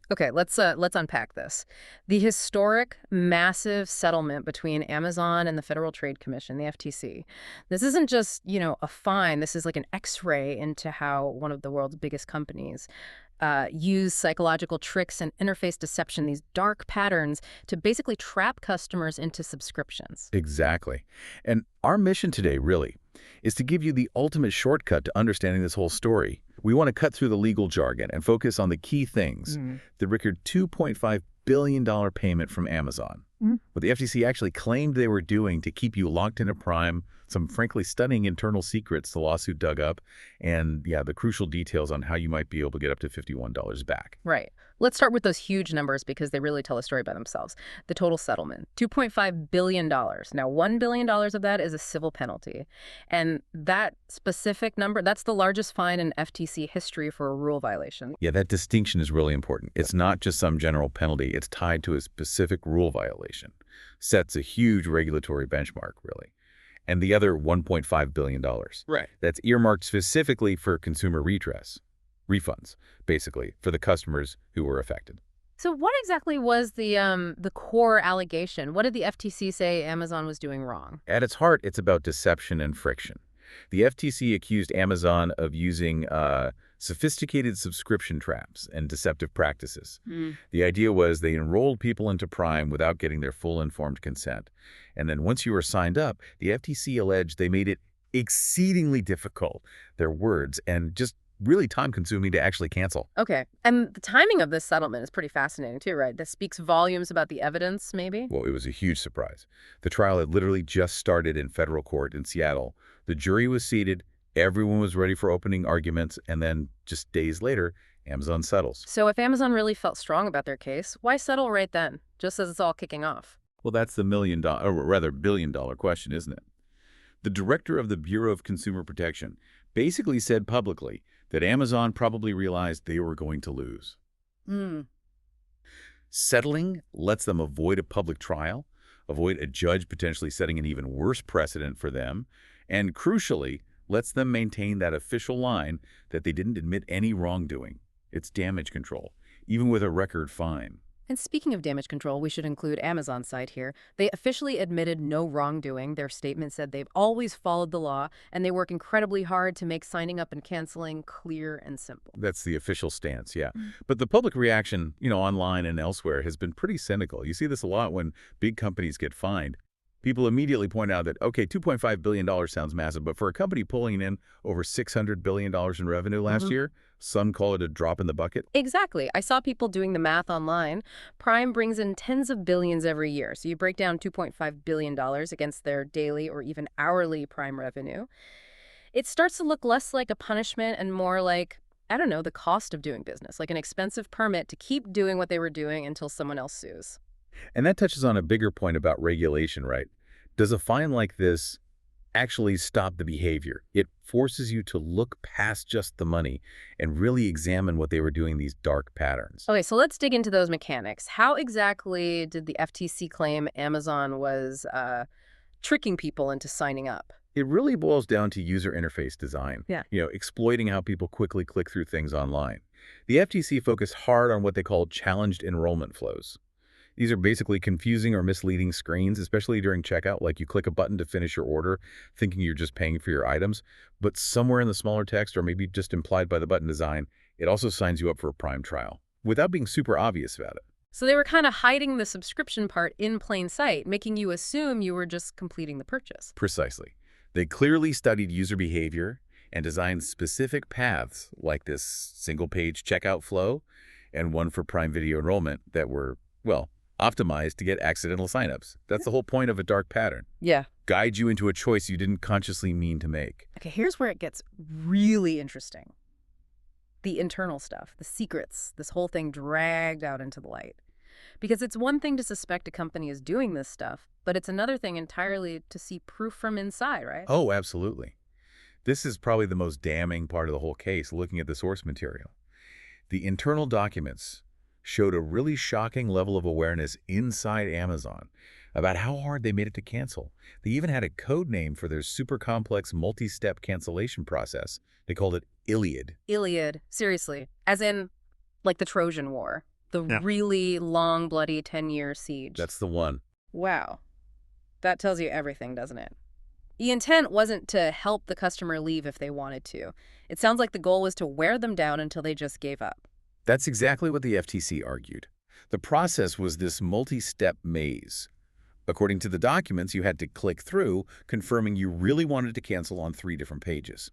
Okay, let's unpack this. The historic, massive settlement between Amazon and the Federal Trade Commission, the FTC. This isn't just, a fine. This is like an X-ray into how one of the world's biggest companies use psychological tricks and interface deception, these dark patterns, to basically trap customers into subscriptions. Exactly. And our mission today, really, is to give you the ultimate shortcut to understanding this whole story. We want to cut through the legal jargon and focus on the key things. The record $2.5 billion payment from Amazon. What the FTC actually claimed they were doing to keep you locked into Prime, some frankly stunning internal secrets the lawsuit dug up, and yeah, the crucial details on how you might be able to get up to $51 back. Right. Let's start with those huge numbers because they really tell a story by themselves. The total settlement, $2.5 billion. Now, $1 billion of that is a civil penalty. And that specific number, that's the largest fine in FTC history for a rule violation. Yeah, that distinction is really important. It's not just some general penalty. It's tied to a specific rule violation. Sets a huge regulatory benchmark, really. And the other $1.5 billion. Right. That's earmarked specifically for consumer redress. Refunds, basically, for the customers who were affected. So what exactly was the core allegation? What did the FTC say Amazon was doing wrong? At its heart, it's about deception and friction. The FTC accused Amazon of using sophisticated subscription traps and deceptive practices. The idea was they enrolled people into Prime without getting their full informed consent. And then once you were signed up, the FTC alleged they made it exceedingly difficult, their words, and just really time-consuming to actually cancel. Okay. And the timing of this settlement is pretty fascinating too, right? That speaks volumes about the evidence, maybe? Well, it was a huge surprise. The trial had literally just started in federal court in Seattle. The jury was seated, everyone was ready for opening arguments, and then just days later, Amazon settles. So if Amazon really felt strong about their case, why settle right then, just as it's all kicking off? Well, that's the or rather billion-dollar question, isn't it? The director of the Bureau of Consumer Protection basically said publicly that Amazon probably realized they were going to lose. Settling lets them avoid a public trial, avoid a judge potentially setting an even worse precedent for them, and crucially, lets them maintain that official line that they didn't admit any wrongdoing. It's damage control, even with a record fine. And speaking of damage control, we should include Amazon's side here. They officially admitted no wrongdoing. Their statement said they've always followed the law, and they work incredibly hard to make signing up and canceling clear and simple. That's the official stance, yeah. But the public reaction, online and elsewhere has been pretty cynical. You see this a lot when big companies get fined. People immediately point out that, okay, $2.5 billion sounds massive, but for a company pulling in over $600 billion in revenue last year, some call it a drop in the bucket. Exactly. I saw people doing the math online. Prime brings in tens of billions every year. So you break down $2.5 billion against their daily or even hourly Prime revenue. It starts to look less like a punishment and more like, I don't know, the cost of doing business, like an expensive permit to keep doing what they were doing until someone else sues. And that touches on a bigger point about regulation, right? Does a fine like this actually stop the behavior? It forces you to look past just the money and really examine what they were doing, these dark patterns. Okay, so let's dig into those mechanics. How exactly did the FTC claim Amazon was tricking people into signing up? It really boils down to user interface design. Yeah. Exploiting how people quickly click through things online. The FTC focused hard on what they called challenged enrollment flows. These are basically confusing or misleading screens, especially during checkout, like you click a button to finish your order, thinking you're just paying for your items, but somewhere in the smaller text, or maybe just implied by the button design, it also signs you up for a Prime trial, without being super obvious about it. So they were kind of hiding the subscription part in plain sight, making you assume you were just completing the purchase. Precisely. They clearly studied user behavior and designed specific paths, like this single-page checkout flow and one for Prime Video enrollment that were, well, optimized to get accidental signups. That's the whole point of a dark pattern. Yeah. Guide you into a choice you didn't consciously mean to make. Okay, here's where it gets really interesting. The internal stuff, the secrets, this whole thing dragged out into the light. Because it's one thing to suspect a company is doing this stuff, but it's another thing entirely to see proof from inside, right? Oh, absolutely. This is probably the most damning part of the whole case, looking at the source material. The internal documents showed a really shocking level of awareness inside Amazon about how hard they made it to cancel. They even had a code name for their super complex multi-step cancellation process. They called it Iliad. Iliad, seriously. As in, like the Trojan War. The Yeah. really long, bloody 10-year siege. That's the one. Wow. That tells you everything, doesn't it? The intent wasn't to help the customer leave if they wanted to. It sounds like the goal was to wear them down until they just gave up. That's exactly what the FTC argued. The process was this multi-step maze. According to the documents, you had to click through, confirming you really wanted to cancel on 3 different pages.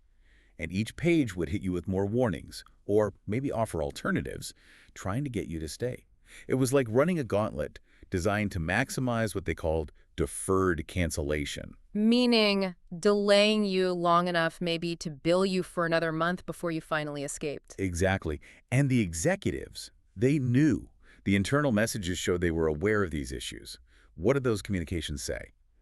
And each page would hit you with more warnings, or maybe offer alternatives, trying to get you to stay. It was like running a gauntlet designed to maximize what they called deferred cancellation. Meaning delaying you long enough maybe to bill you for another month before you finally escaped. Exactly. And the executives, they knew. The internal messages showed they were aware of these issues. What did those communications say?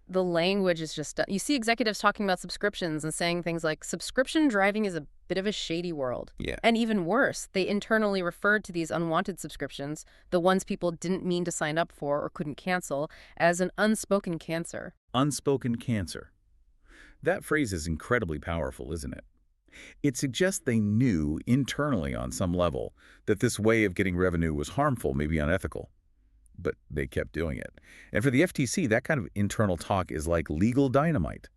The language is just, you see executives talking about subscriptions and saying things like, subscription driving is a bit of a shady world. Yeah. And even worse, they internally referred to these unwanted subscriptions, the ones people didn't mean to sign up for or couldn't cancel, as an unspoken cancer. Unspoken cancer. That phrase is incredibly powerful, isn't it? It suggests they knew internally on some level that this way of getting revenue was harmful, maybe unethical. But they kept doing it. And for the FTC, that kind of internal talk is like legal dynamite.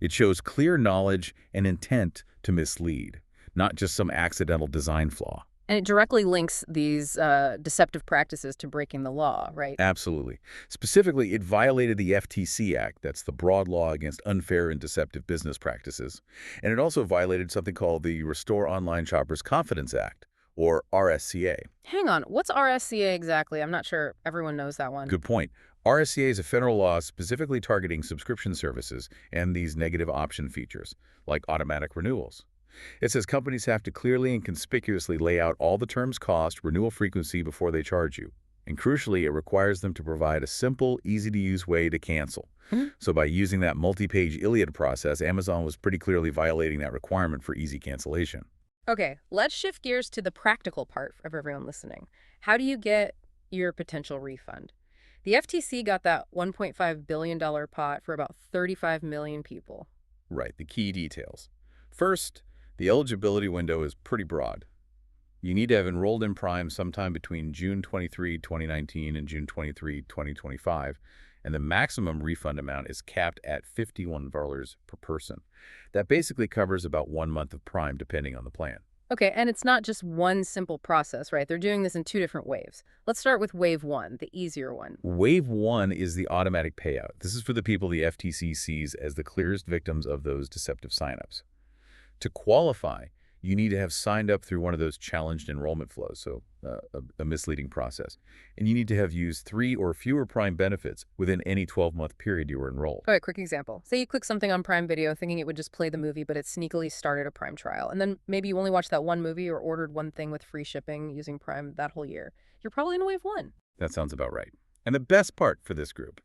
It shows clear knowledge and intent to mislead, not just some accidental design flaw. And it directly links these deceptive practices to breaking the law, right? Absolutely. Specifically, it violated the FTC Act, that's the broad law against unfair and deceptive business practices. And it also violated something called the Restore Online Shoppers Confidence Act, or RSCA. Hang on, what's RSCA exactly? I'm not sure everyone knows that one. Good point. RSCA is a federal law specifically targeting subscription services and these negative option features, like automatic renewals. It says companies have to clearly and conspicuously lay out all the terms, cost, renewal frequency before they charge you. And crucially, it requires them to provide a simple, easy-to-use way to cancel. So by using that multi-page Iliad process, Amazon was pretty clearly violating that requirement for easy cancellation. Okay, let's shift gears to the practical part of everyone listening. How do you get your potential refund? The FTC got that $1.5 billion pot for about 35 million people. Right, the key details. First, the eligibility window is pretty broad. You need to have enrolled in Prime sometime between June 23, 2019 and June 23, 2025, and the maximum refund amount is capped at $51 per person. That basically covers about 1 month of Prime, depending on the plan. Okay, and it's not just one simple process, right? They're doing this in 2 different waves. Let's start with wave 1, the easier one. Wave 1 is the automatic payout. This is for the people the FTC sees as the clearest victims of those deceptive signups. To qualify, you need to have signed up through one of those challenged enrollment flows, so a misleading process. And you need to have used 3 or fewer Prime benefits within any 12-month period you were enrolled. All right, quick example. Say you click something on Prime Video thinking it would just play the movie, but it sneakily started a Prime trial. And then maybe you only watched that one movie or ordered one thing with free shipping using Prime that whole year. You're probably in wave 1. That sounds about right. And the best part for this group,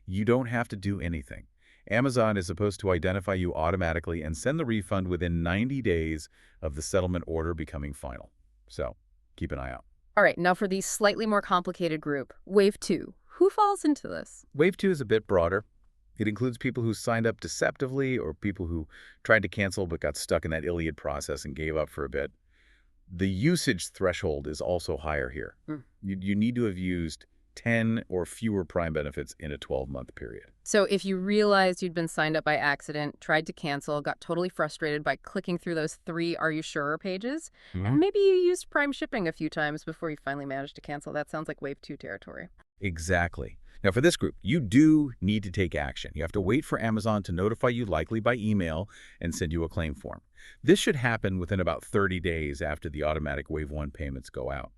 you don't have to do anything. Amazon is supposed to identify you automatically and send the refund within 90 days of the settlement order becoming final. So keep an eye out. All right, now for the slightly more complicated group, wave 2. Who falls into this? Wave 2 is a bit broader. It includes people who signed up deceptively or people who tried to cancel but got stuck in that Iliad process and gave up for a bit. The usage threshold is also higher here. You need to have used 10 or fewer Prime benefits in a 12-month period. So if you realized you'd been signed up by accident, tried to cancel, got totally frustrated by clicking through those 3 "Are you sure" pages, and maybe you used Prime shipping a few times before you finally managed to cancel, that sounds like wave 2 territory. Exactly. Now for this group, you do need to take action. You have to wait for Amazon to notify you, likely by email, and send you a claim form. This should happen within about 30 days after the automatic wave 1 payments go out.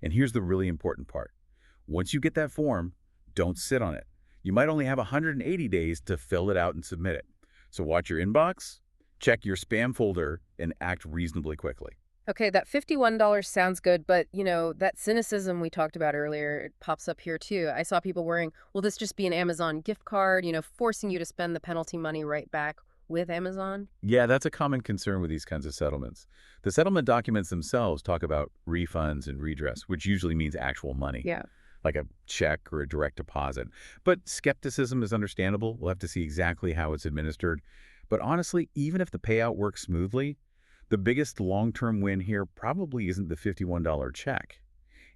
And here's the really important part. Once you get that form, don't sit on it. You might only have 180 days to fill it out and submit it. So watch your inbox, check your spam folder, and act reasonably quickly. Okay, that $51 sounds good, but, that cynicism we talked about earlier, it pops up here too. I saw people worrying, will this just be an Amazon gift card, forcing you to spend the penalty money right back with Amazon? Yeah, that's a common concern with these kinds of settlements. The settlement documents themselves talk about refunds and redress, which usually means actual money. Yeah. Like a check or a direct deposit. But skepticism is understandable. We'll have to see exactly how it's administered. But honestly, even if the payout works smoothly, the biggest long-term win here probably isn't the $51 check.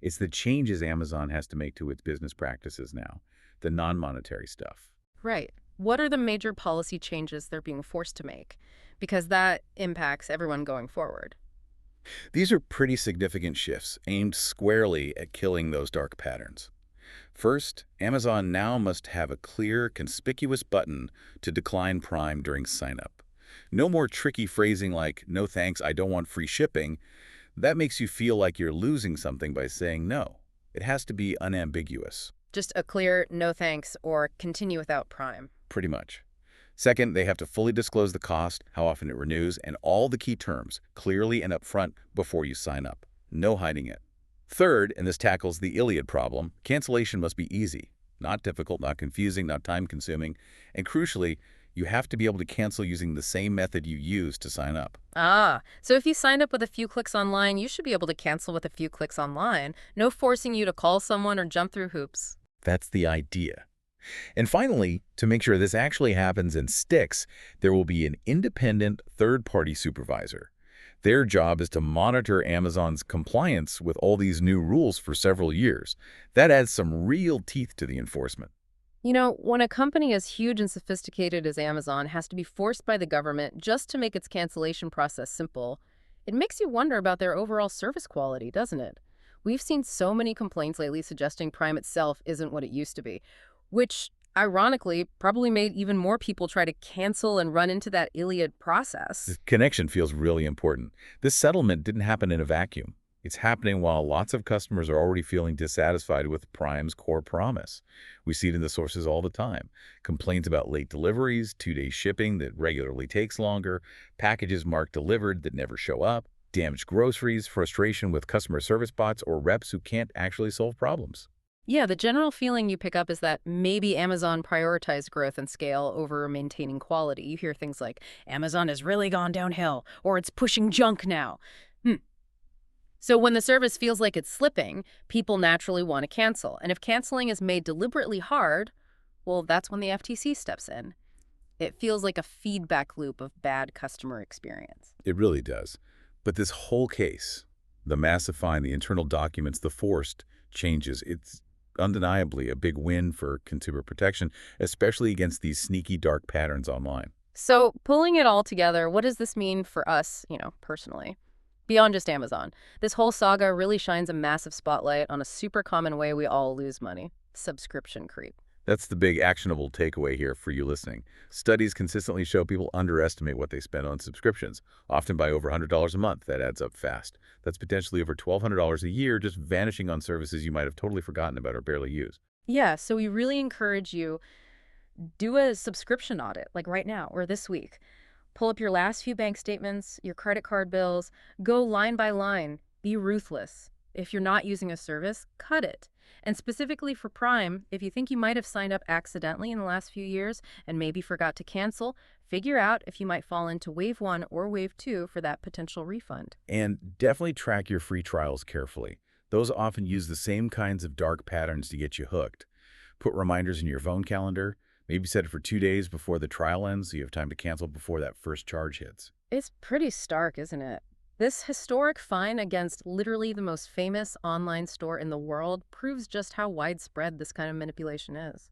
It's the changes Amazon has to make to its business practices now, the non-monetary stuff. Right. What are the major policy changes they're being forced to make? Because that impacts everyone going forward. These are pretty significant shifts aimed squarely at killing those dark patterns. First, Amazon now must have a clear, conspicuous button to decline Prime during sign-up. No more tricky phrasing like, "No thanks, I don't want free shipping." That makes you feel like you're losing something by saying no. It has to be unambiguous, Just a clear no thanks or continue without Prime. pretty much. Second, they have to fully disclose the cost, how often it renews, and all the key terms, clearly and upfront before you sign up. No hiding it. Third, and this tackles the Iliad problem, cancellation must be easy. Not difficult, not confusing, not time-consuming. And crucially, you have to be able to cancel using the same method you used to sign up. So if you signed up with a few clicks online, you should be able to cancel with a few clicks online. No forcing you to call someone or jump through hoops. That's the idea. And finally, to make sure this actually happens and sticks, there will be an independent third-party supervisor. Their job is to monitor Amazon's compliance with all these new rules for several years. That adds some real teeth to the enforcement. You know, when a company as huge and sophisticated as Amazon has to be forced by the government just to make its cancellation process simple, it makes you wonder about their overall service quality, doesn't it? We've seen so many complaints lately suggesting Prime itself isn't what it used to be, which, ironically, probably made even more people try to cancel and run into that Iliad The process. connection feels really important. This settlement didn't happen in a vacuum. It's happening while lots of customers are already feeling dissatisfied with Prime's core promise. We see it in the sources all the time. Complaints about late deliveries, two-day shipping that regularly takes longer, packages marked delivered that never show up, damaged groceries, frustration with customer service bots or reps who can't actually solve problems. Yeah, the general feeling you pick up is that maybe Amazon prioritized growth and scale over maintaining quality. You hear things like, Amazon has really gone downhill, or it's pushing junk now. So when the service feels like it's slipping, people naturally want to cancel. And if canceling is made deliberately hard, well, that's when the FTC steps in. It feels like a feedback loop of bad customer experience. It really does. But this whole case, the massive fine, the internal documents, the forced changes, it's undeniably a big win for consumer protection, especially against these sneaky dark patterns online. So pulling it all together, what does this mean for us, personally? Beyond just Amazon, this whole saga really shines a massive spotlight on a super common way we all lose money: subscription creep. That's the big actionable takeaway here for you listening. Studies consistently show people underestimate what they spend on subscriptions, often by over $100 a month. That adds up fast. That's potentially over $1,200 a year just vanishing on services you might have totally forgotten about or barely use. Yeah, so we really encourage you, do a subscription audit, like right now or this week. Pull up your last few bank statements, your credit card bills, go line by line. Be ruthless. If you're not using a service, cut it. And specifically for Prime, if you think you might have signed up accidentally in the last few years and maybe forgot to cancel, figure out if you might fall into Wave 1 or Wave 2 for that potential refund. And definitely track your free trials carefully. Those often use the same kinds of dark patterns to get you hooked. Put reminders in your phone calendar. Maybe set it for 2 days before the trial ends so you have time to cancel before that first charge hits. It's pretty stark, isn't it? This historic fine against literally the most famous online store in the world proves just how widespread this kind of manipulation is.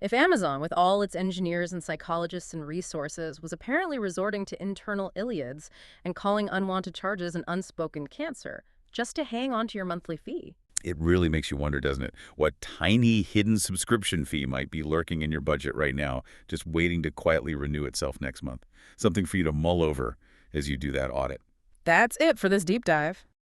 If Amazon, with all its engineers and psychologists and resources, was apparently resorting to internal Iliads and calling unwanted charges an unspoken cancer just to hang on to your monthly fee. It really makes you wonder, doesn't it, what tiny hidden subscription fee might be lurking in your budget right now, just waiting to quietly renew itself next month. Something for you to mull over as you do that audit. That's it for this deep dive.